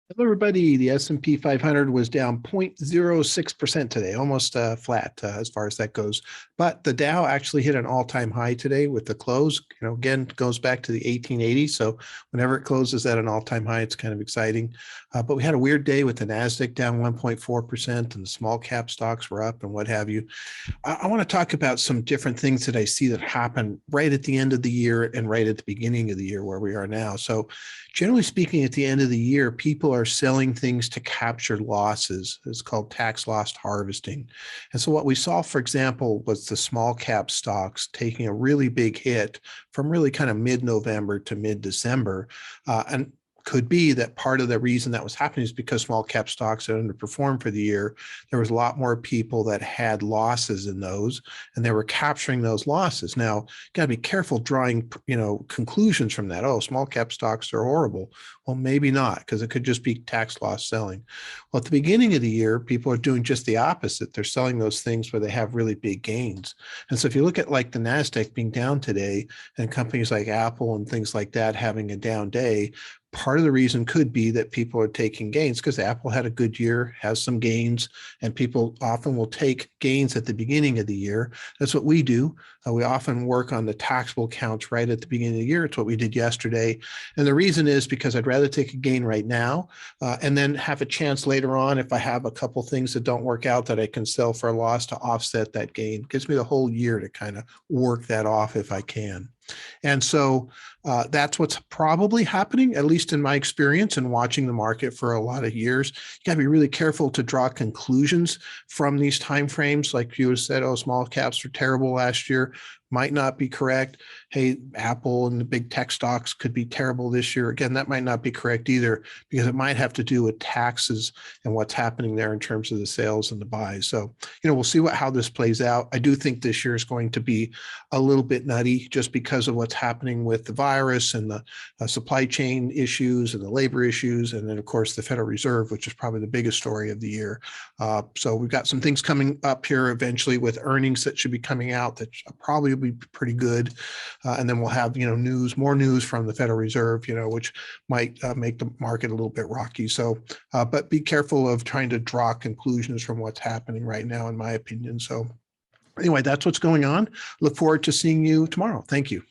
Hello, everybody. The S&P 500 was down 0.06% today, almost flat as far as that goes. But the Dow actually hit an all-time high today with the close. Again, goes back to the 1880. So whenever it closes at an all-time high, it's kind of exciting. But we had a weird day with the Nasdaq down 1.4%, and the small cap stocks were up and what have you. I want to talk about some different things that I see that happen right at the end of the year and right at the beginning of the year where we are now. So generally speaking, at the end of the year, people are selling things to capture losses. It's called tax loss harvesting. And so what we saw, for example, was the small cap stocks taking a really big hit from really kind of mid-November to mid-December. And could be that part of the reason that was happening is because small cap stocks had underperformed for the year. There was a lot more people that had losses in those, and they were capturing those losses. Now, you got to be careful drawing, conclusions from that. Oh, small cap stocks are horrible. Well, maybe not, because it could just be tax loss selling. Well, at the beginning of the year, people are doing just the opposite. They're selling those things where they have really big gains. And so if you look at like the Nasdaq being down today and companies like Apple and things like that having a down day, part of the reason could be that people are taking gains because Apple had a good year, has some gains, and people often will take gains at the beginning of the year. That's what we do. We often work on the taxable accounts right at the beginning of the year. It's what we did yesterday. And the reason is because I'd rather take a gain right now and then have a chance later on if I have a couple things that don't work out that I can sell for a loss to offset that gain. It gives me the whole year to kind of work that off if I can. And so that's what's probably happening, at least in my experience and watching the market for a lot of years. You got to be really careful to draw conclusions from these timeframes. Like you said, oh, small caps were terrible last year. Might not be correct. Hey, Apple and the big tech stocks could be terrible this year. Again, that might not be correct either, because it might have to do with taxes and what's happening there in terms of the sales and the buys. So, we'll see how this plays out. I do think this year is going to be a little bit nutty just because of what's happening with the virus and the supply chain issues and the labor issues. And then, of course, the Federal Reserve, which is probably the biggest story of the year. So we've got some things coming up here eventually with earnings that should be coming out that probably will be pretty good. And then we'll have, more news from the Federal Reserve, which might make the market a little bit rocky. So, but be careful of trying to draw conclusions from what's happening right now, in my opinion. So anyway, that's what's going on. Look forward to seeing you tomorrow. Thank you.